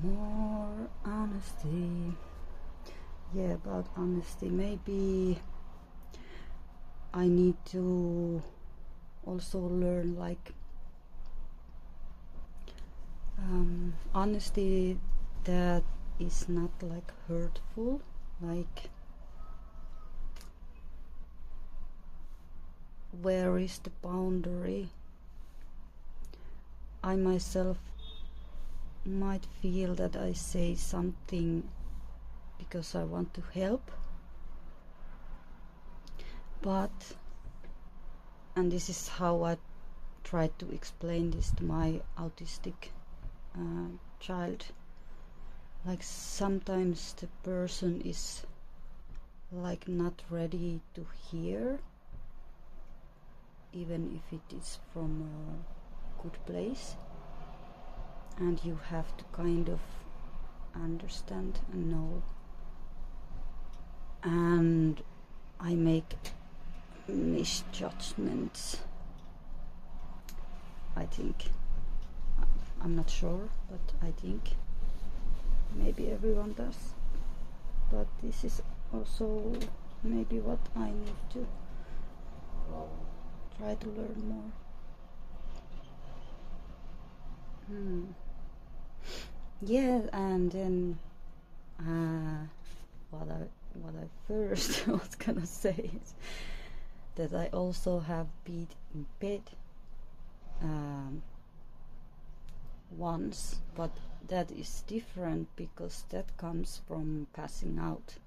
More honesty. Yeah, about honesty. Maybe I need to also learn like honesty that is not like hurtful, like where is the boundary? I myself might feel that I say something because I want to help, but, and this is how I try to explain this to my autistic child, like sometimes the person is like not ready to hear, even if it is from a good place, and you have to kind of understand and know. And I make misjudgments, I think. I'm not sure, but I think maybe everyone does. But this is also maybe what I need to try to learn more. Yeah, and then what I first was gonna say is that I also have been in bed once, but that is different because that comes from passing out.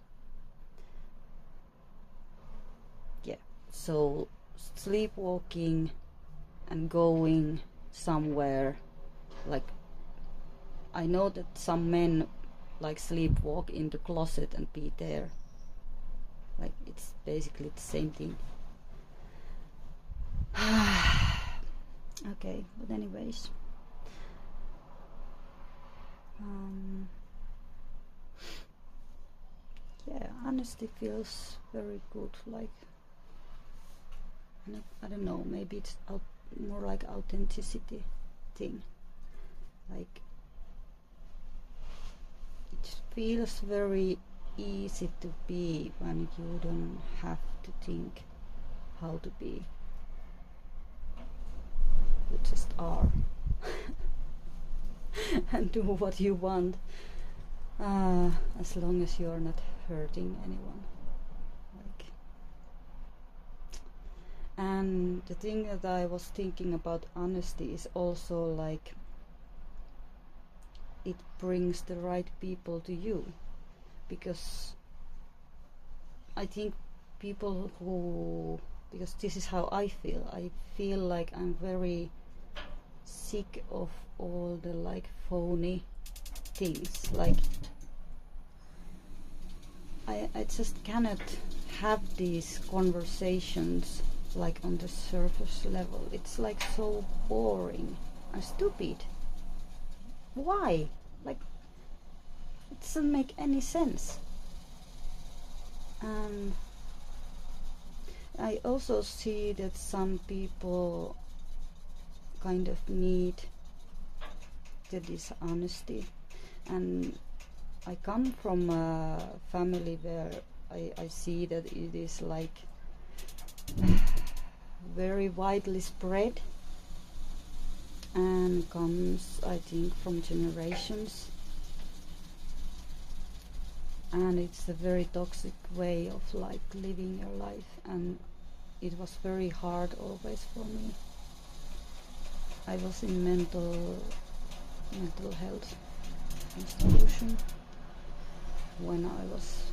Yeah, so sleepwalking and going somewhere, like I know that some men like sleepwalk in the closet and be there, like it's basically the same thing. Okay, but anyways, yeah, honesty feels very good, like I don't know, maybe it's more like authenticity thing, like it feels very easy to be when you don't have to think how to be, you just are and do what you want, as long as you're not hurting anyone. Like, and the thing that I was thinking about honesty is also like it brings the right people to you, because I think people who, because this is how I feel like I'm very sick of all the like phony things, like I just cannot have these conversations like on the surface level. It's like so boring and stupid. Why? Like, it doesn't make any sense. And I also see that some people kind of need the dishonesty, and I come from a family where I see that it is like very widely spread and comes, I think, from generations, and it's a very toxic way of like living your life, and it was very hard always for me. I was in mental health institution when I was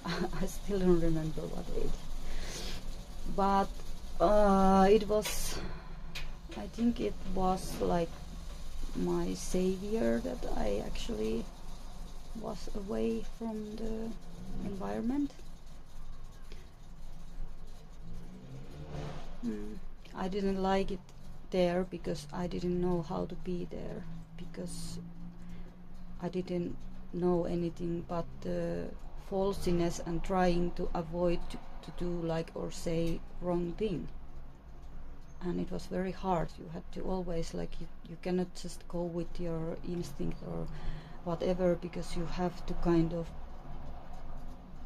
I still don't remember what age, but it was, I think it was like my savior that I actually was away from the environment. I didn't like it there because I didn't know how to be there, because I didn't know anything but the falsiness and trying to avoid to do like or say wrong thing. And it was very hard. You had to always like you cannot just go with your instinct or whatever, because you have to kind of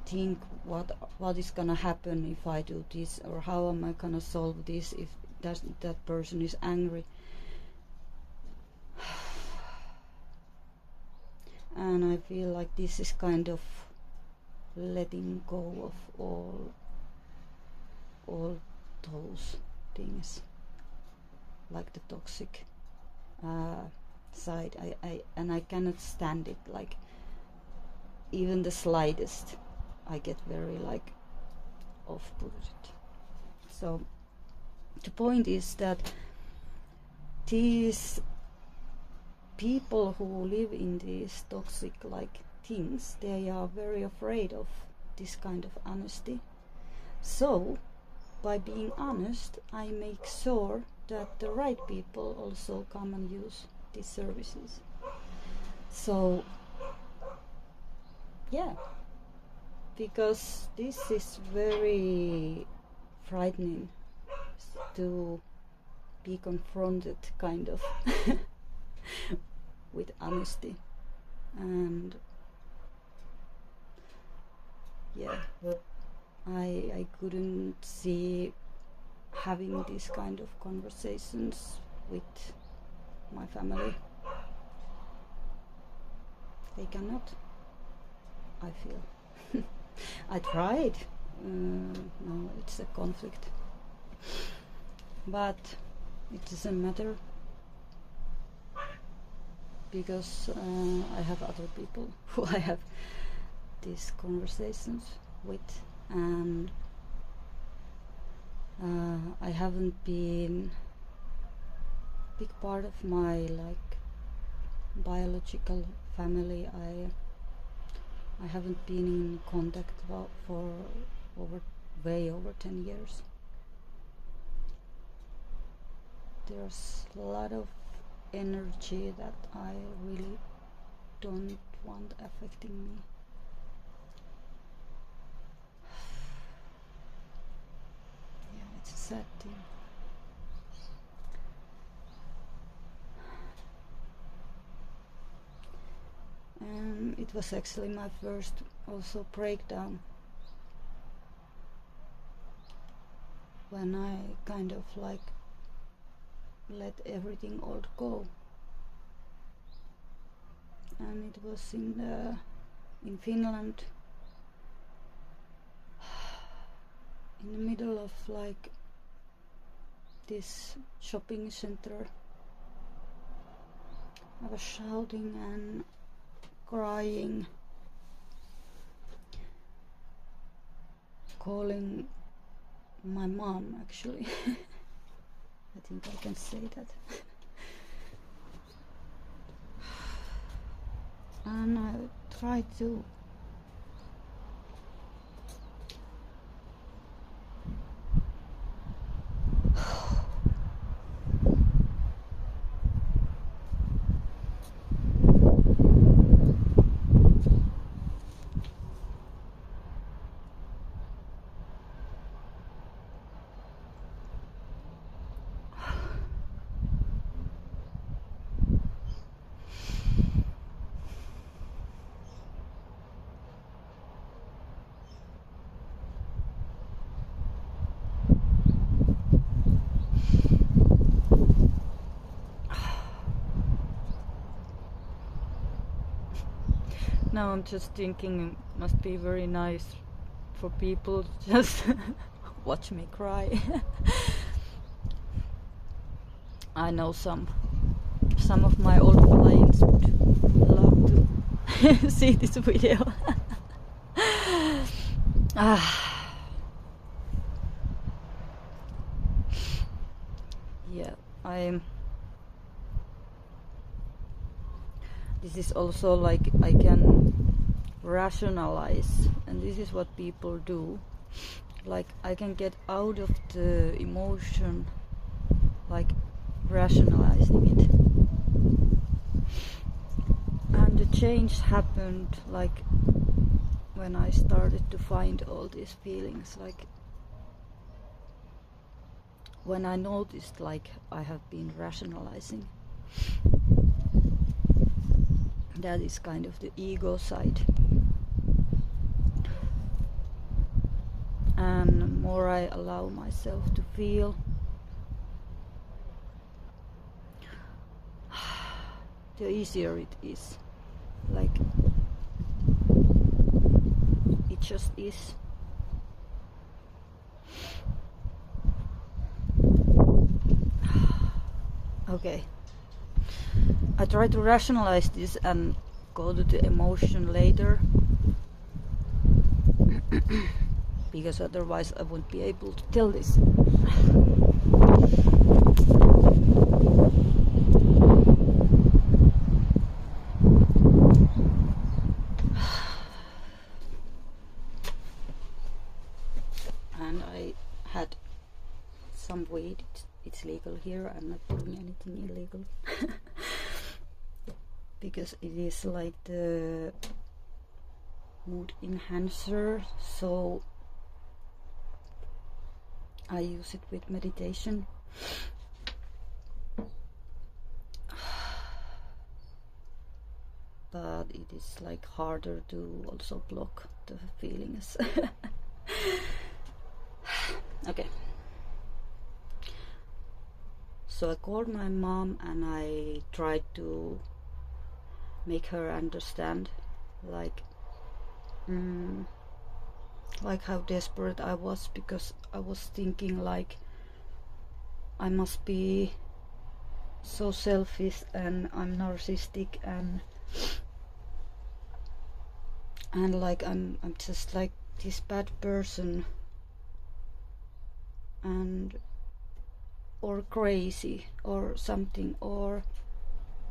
think what is gonna happen if I do this, or how am I gonna solve this if that person is angry. And I feel like this is kind of letting go of all those things, like the toxic side. I cannot stand it, like even the slightest I get very like off-put. So the point is that these people who live in these toxic like things, they are very afraid of this kind of honesty. So by being honest, I make sure that the right people also come and use these services. So yeah, because this is very frightening to be confronted kind of with honesty. And yeah, I couldn't see having these kind of conversations with my family. They cannot, I feel. I tried. No, it's a conflict. But it doesn't matter, because I have other people who I have these conversations with, and I haven't been big part of my like biological family. I haven't been in contact for way over 10 years. There's a lot of energy that I really don't want affecting me. Yeah, it's a sad thing. It was actually my first also breakdown, when I kind of like let everything old go. And it was in Finland, in the middle of like this shopping center. I was shouting and crying, calling my mom actually. I think I can say that. And I tried to now I'm just thinking it must be very nice for people to just watch me cry. I know some of my old clients would love to see this video. Yeah, this is also like I can rationalize, and this is what people do. Like I can get out of the emotion, like rationalizing it. And the change happened like when I started to find all these feelings, like when I noticed like I have been rationalizing, That is kind of the ego side. And the more I allow myself to feel, the easier it is. Like, it just is. Okay. I try to rationalize this and go to the emotion later. Because otherwise I won't be able to tell this. And I had some weed. It's legal here. I'm not doing anything illegal. Because it is like the mood enhancer, so I use it with meditation. But it is like harder to also block the feelings. Okay. So I called my mom and I tried to make her understand, like how desperate I was, because I was thinking like I must be so selfish and I'm narcissistic and like I'm just like this bad person and or crazy or something, or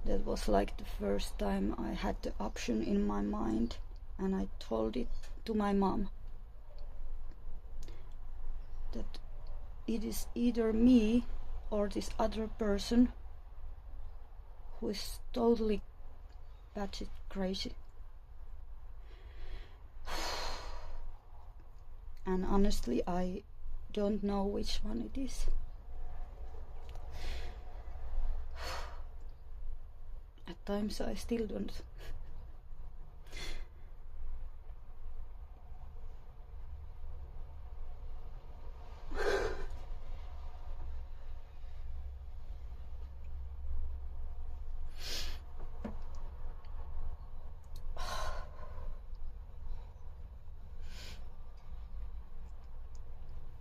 that was like the first time I had the option in my mind, and I told it to my mom that it is either me or this other person who is totally batshit crazy. And honestly, I don't know which one it is. At times I still don't.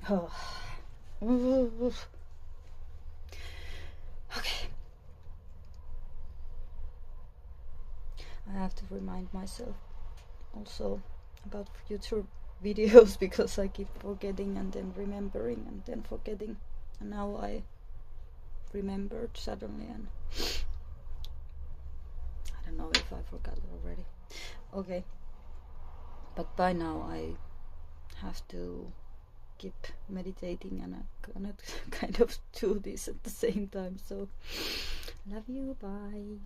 Oh. Okay. I have to remind myself also about future videos because I keep forgetting and then remembering and then forgetting, and now I remembered suddenly and I don't know if I forgot already. Okay, but by now I have to keep meditating and I cannot kind of do this at the same time, so love you, bye.